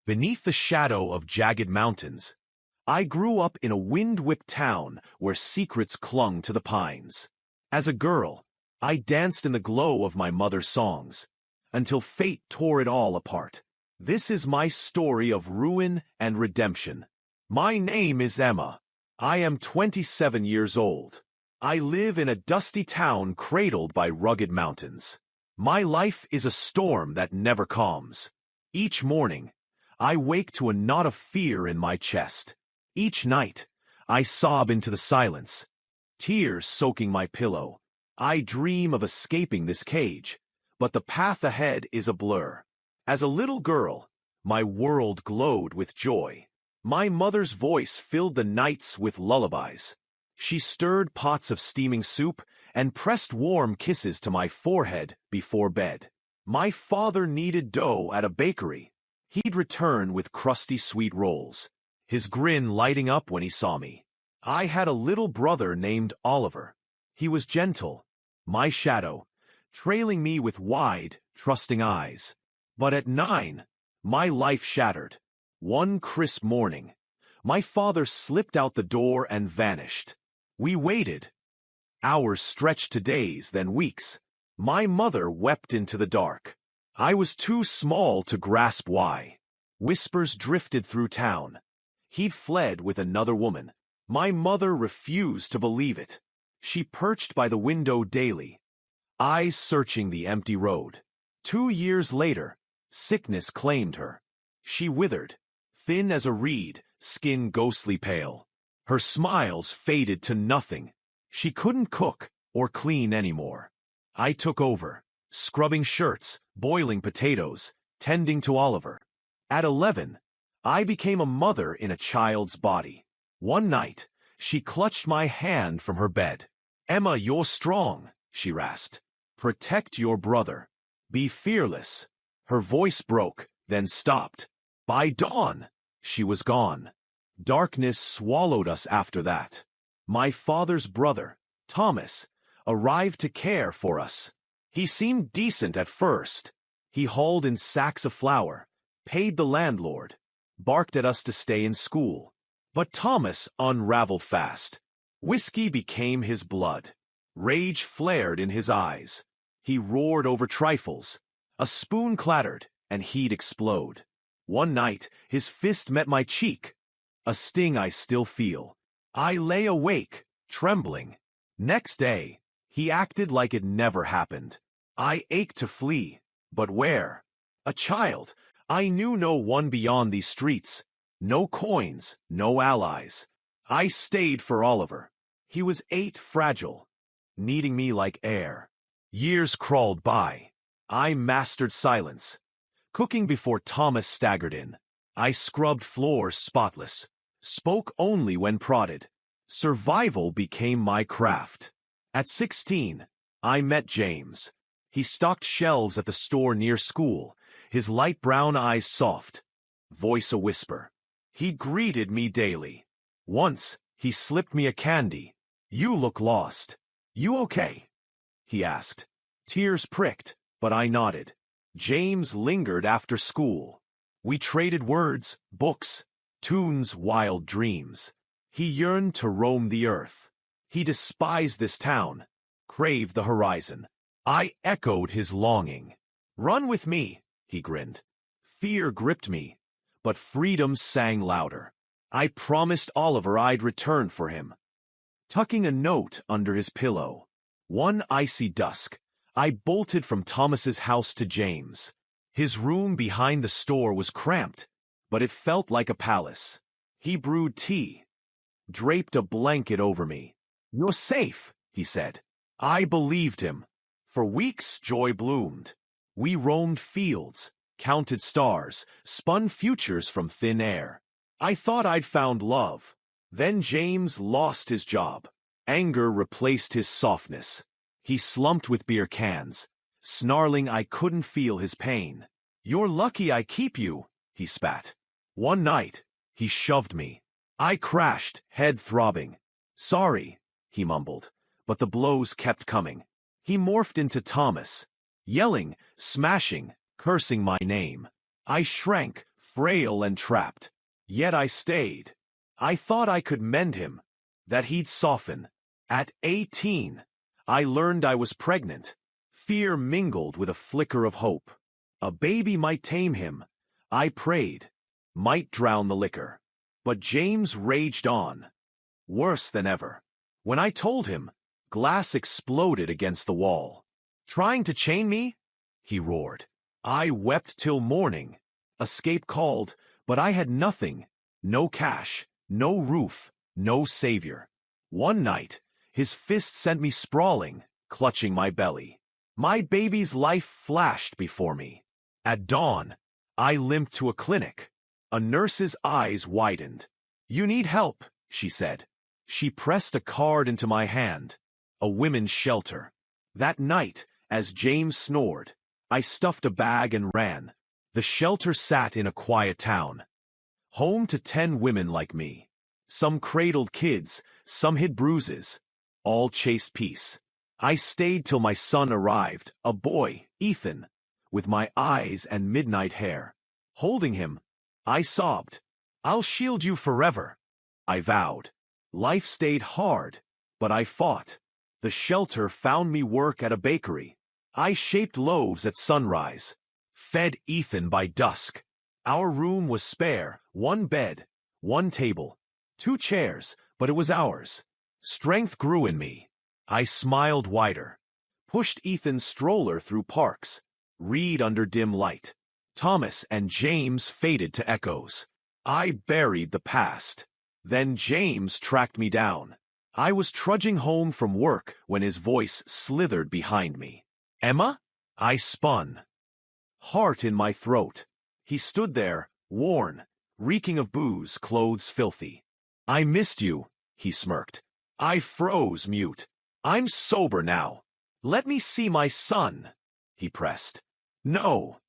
Beneath the shadow of jagged mountains, I grew up in a wind-whipped town where secrets clung to the pines. As a girl, I danced in the glow of my mother's songs, until fate tore it all apart. This is my story of ruin and redemption. My name is Emma. I am 27 years old. I live in a dusty town cradled by rugged mountains. My life is a storm that never calms. Each morning, I wake to a knot of fear in my chest. Each night, I sob into the silence, tears soaking my pillow. I dream of escaping this cage, but the path ahead is a blur. As a little girl, my world glowed with joy. My mother's voice filled the nights with lullabies. She stirred pots of steaming soup and pressed warm kisses to my forehead before bed. My father kneaded dough at a bakery. He'd return with crusty sweet rolls, his grin lighting up when he saw me. I had a little brother named Oliver. He was gentle, my shadow, trailing me with wide, trusting eyes. But at 9, my life shattered. One crisp morning, my father slipped out the door and vanished. We waited. Hours stretched to days, then weeks. My mother wept into the dark. I was too small to grasp why. Whispers drifted through town. He'd fled with another woman. My mother refused to believe it. She perched by the window daily, eyes searching the empty road. 2 years later, sickness claimed her. She withered, thin as a reed, skin ghostly pale. Her smiles faded to nothing. She couldn't cook or clean anymore. I took over, scrubbing shirts, boiling potatoes, tending to Oliver. At 11, I became a mother in a child's body. One night, she clutched my hand from her bed. "Emma, you're strong," she rasped. "Protect your brother. Be fearless." Her voice broke, then stopped. By dawn, she was gone. Darkness swallowed us after that. My father's brother, Thomas, arrived to care for us. He seemed decent at first. He hauled in sacks of flour, paid the landlord, barked at us to stay in school. But Thomas unraveled fast. Whiskey became his blood. Rage flared in his eyes. He roared over trifles. A spoon clattered, and he'd explode. One night, his fist met my cheek, a sting I still feel. I lay awake, trembling. Next day, he acted like it never happened. I ached to flee, but where? A child, I knew no one beyond these streets. No coins, no allies. I stayed for Oliver. He was 8, fragile, needing me like air. Years crawled by. I mastered silence, cooking before Thomas staggered in. I scrubbed floors spotless, spoke only when prodded. Survival became my craft. At 16, I met James. He stocked shelves at the store near school, his light brown eyes soft, voice a whisper. He greeted me daily. Once, he slipped me a candy. "You look lost. You okay?" he asked. Tears pricked, but I nodded. James lingered after school. We traded words, books, tunes, wild dreams. He yearned to roam the earth. He despised this town, craved the horizon. I echoed his longing. "Run with me," he grinned. Fear gripped me, but freedom sang louder. I promised Oliver I'd return for him. Tucking a note under his pillow, one icy dusk, I bolted from Thomas's house to James. His room behind the store was cramped, but it felt like a palace. He brewed tea, draped a blanket over me. "You're safe," he said. I believed him. For weeks, joy bloomed. We roamed fields, counted stars, spun futures from thin air. I thought I'd found love. Then James lost his job. Anger replaced his softness. He slumped with beer cans, snarling I couldn't feel his pain. "You're lucky I keep you," he spat. One night, he shoved me. I crashed, head throbbing. "Sorry," he mumbled, but the blows kept coming. He morphed into Thomas, yelling, smashing, cursing my name. I shrank, frail and trapped. Yet I stayed. I thought I could mend him, that he'd soften. At 18, I learned I was pregnant. Fear mingled with a flicker of hope. A baby might tame him, I prayed, might drown the liquor. But James raged on, worse than ever. When I told him, glass exploded against the wall. "Trying to chain me?" he roared. I wept till morning. Escape called, but I had nothing. No cash, no roof, no savior. One night, his fist sent me sprawling, clutching my belly. My baby's life flashed before me. At dawn, I limped to a clinic. A nurse's eyes widened. "You need help," she said. She pressed a card into my hand. A women's shelter. That night, as James snored, I stuffed a bag and ran. The shelter sat in a quiet town. Home to 10 women like me. Some cradled kids, some hid bruises. All chased peace. I stayed till my son arrived, a boy, Ethan, with my eyes and midnight hair. Holding him, I sobbed. "I'll shield you forever," I vowed. Life stayed hard, but I fought. The shelter found me work at a bakery. I shaped loaves at sunrise, fed Ethan by dusk. Our room was spare, 1 bed, 1 table, 2 chairs, but it was ours. Strength grew in me. I smiled wider, pushed Ethan's stroller through parks, read under dim light. Thomas and James faded to echoes. I buried the past. Then James tracked me down. I was trudging home from work when his voice slithered behind me. "Emma?" I spun, heart in my throat. He stood there, worn, reeking of booze, clothes filthy. "I missed you," he smirked. I froze mute. "I'm sober now. Let me see my son," he pressed. "No,"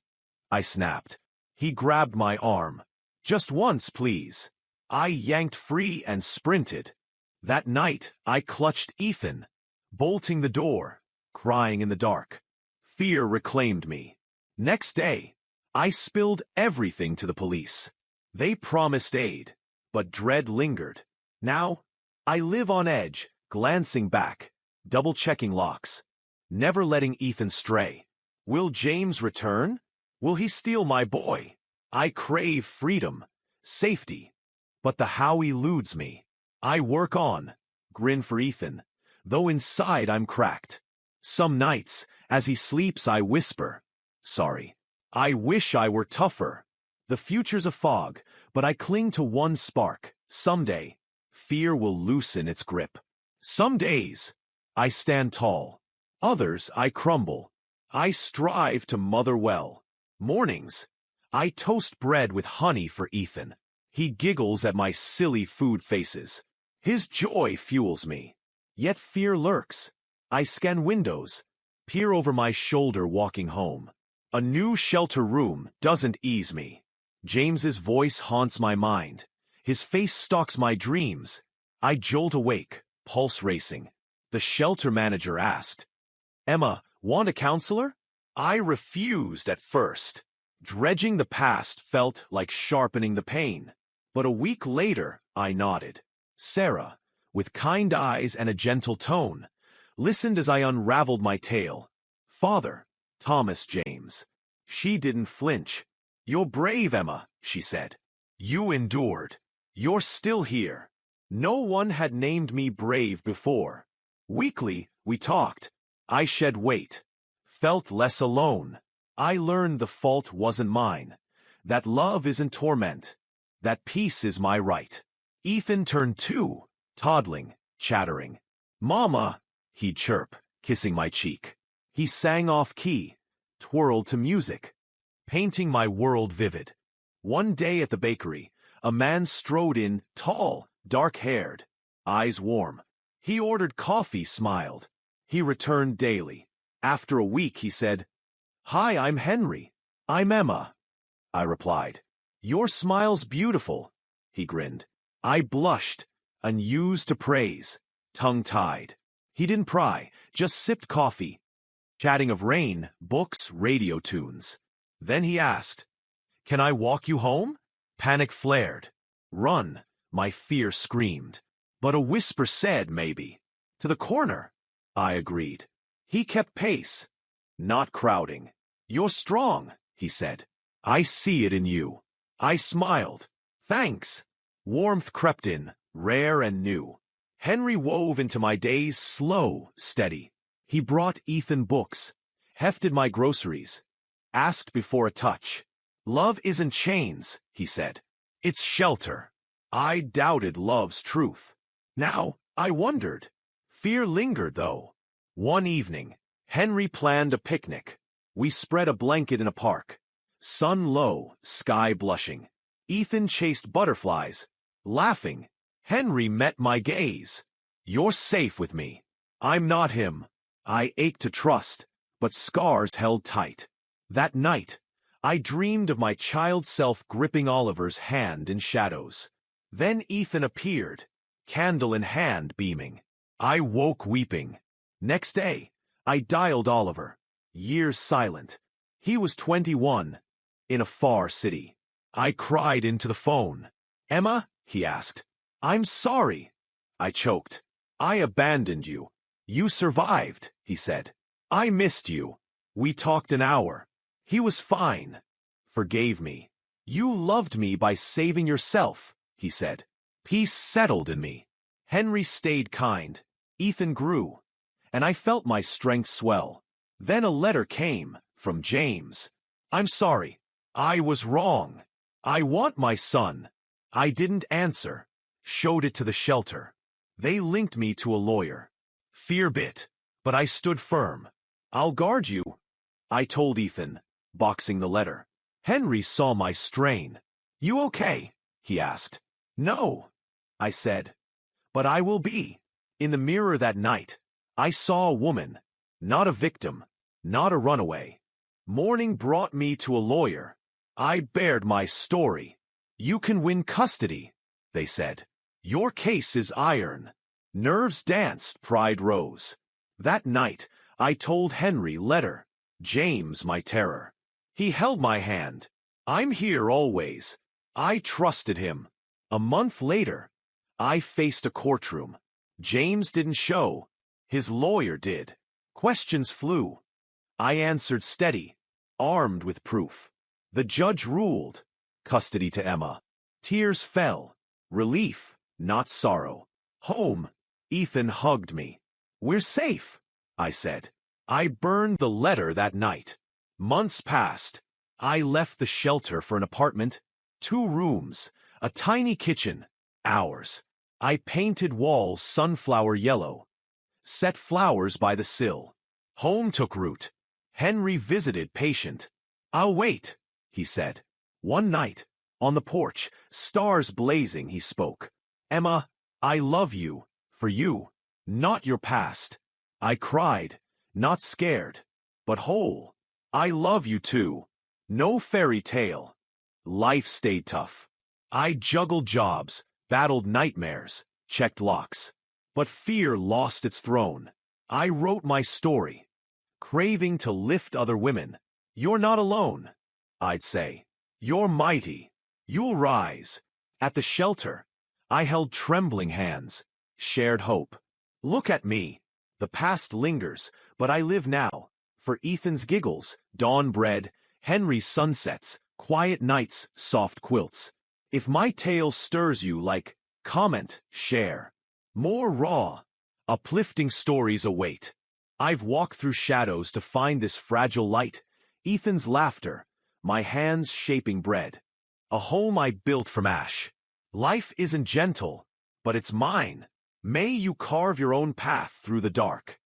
I snapped. He grabbed my arm. "Just once, please." I yanked free and sprinted. That night, I clutched Ethan, bolting the door, crying in the dark. Fear reclaimed me. Next day, I spilled everything to the police. They promised aid, but dread lingered. Now, I live on edge, glancing back, double-checking locks, never letting Ethan stray. Will James return? Will he steal my boy? I crave freedom, safety, but the how eludes me. I work on, grin for Ethan, though inside I'm cracked. Some nights, as he sleeps, I whisper, "Sorry. I wish I were tougher." The future's a fog, but I cling to one spark. Someday, fear will loosen its grip. Some days, I stand tall. Others, I crumble. I strive to mother well. Mornings, I toast bread with honey for Ethan. He giggles at my silly food faces. His joy fuels me. Yet fear lurks. I scan windows, peer over my shoulder walking home. A new shelter room doesn't ease me. James's voice haunts my mind. His face stalks my dreams. I jolt awake, pulse racing. The shelter manager asked, "Emma, want a counselor?" I refused at first. Dredging the past felt like sharpening the pain. But a week later, I nodded. Sarah, with kind eyes and a gentle tone, listened as I unraveled my tale. "Father, Thomas James." She didn't flinch. "You're brave, Emma," she said. "You endured. You're still here." No one had named me brave before. Weekly, we talked. I shed weight, felt less alone. I learned the fault wasn't mine, that love isn't torment, that peace is my right. Ethan turned 2, toddling, chattering. "Mama," he'd chirp, kissing my cheek. He sang off-key, twirled to music, painting my world vivid. One day at the bakery, a man strode in, tall, dark-haired, eyes warm. He ordered coffee, smiled. He returned daily. After a week, he said, "Hi, I'm Henry." "I'm Emma," I replied. "Your smile's beautiful," he grinned. I blushed, unused to praise, tongue-tied. He didn't pry, just sipped coffee, chatting of rain, books, radio tunes. Then he asked, Can I walk you home? Panic flared. Run, my fear screamed. But a whisper said maybe. To the corner, I agreed. He kept pace, not crowding. You're strong, he said. I see it in you. I smiled. Thanks. Warmth crept in, rare and new. Henry wove into my days slow, steady. He brought Ethan books, hefted my groceries, asked before a touch. Love isn't chains, he said. It's shelter. I doubted love's truth. Now, I wondered. Fear lingered, though. One evening, Henry planned a picnic. We spread a blanket in a park. Sun low, sky blushing. Ethan chased butterflies. Laughing, Henry met my gaze. You're safe with me. I'm not him. I ached to trust, but scars held tight. That night, I dreamed of my child self gripping Oliver's hand in shadows. Then Ethan appeared, candle in hand beaming. I woke weeping. Next day, I dialed Oliver. Years silent. He was 21, in a far city. I cried into the phone. Emma, he asked. I'm sorry. I choked. I abandoned you. You survived, he said. I missed you. We talked an hour. He was fine. Forgave me. You loved me by saving yourself, he said. Peace settled in me. Henry stayed kind. Ethan grew. And I felt my strength swell. Then a letter came, from James. I'm sorry. I was wrong. I want my son. I didn't answer. Showed it to the shelter. They linked me to a lawyer. Fear bit, but I stood firm. I'll guard you, I told Ethan, boxing the letter. Henry saw my strain. You okay? He asked. No, I said. But I will be. In the mirror that night, I saw a woman, not a victim, not a runaway. Morning brought me to a lawyer. I bared my story. You can win custody, they said. Your case is iron. Nerves danced, pride rose. That night, I told Henry letter, James my terror. He held my hand. I'm here always. I trusted him. A month later, I faced a courtroom. James didn't show. His lawyer did. Questions flew. I answered steady, armed with proof. The judge ruled. Custody to Emma. Tears fell. Relief, not sorrow. Home. Ethan hugged me. We're safe, I said. I burned the letter that night. Months passed. I left the shelter for an apartment, 2 rooms, a tiny kitchen, ours. I painted walls sunflower yellow, set flowers by the sill. Home took root. Henry visited patient. I'll wait, he said. One night, on the porch, stars blazing, he spoke. Emma, I love you, for you, not your past. I cried, not scared, but whole. I love you too. No fairy tale. Life stayed tough. I juggled jobs, battled nightmares, checked locks. But fear lost its throne. I wrote my story, craving to lift other women. You're not alone, I'd say. You're mighty. You'll rise. At the shelter, I held trembling hands, shared hope. Look at me. The past lingers, but I live now. For Ethan's giggles, dawn bread, Henry's sunsets, quiet nights, soft quilts. If my tale stirs you, like, comment, share. More raw, uplifting stories await. I've walked through shadows to find this fragile light. Ethan's laughter, my hands shaping bread. A home I built from ash. Life isn't gentle, but it's mine. May you carve your own path through the dark.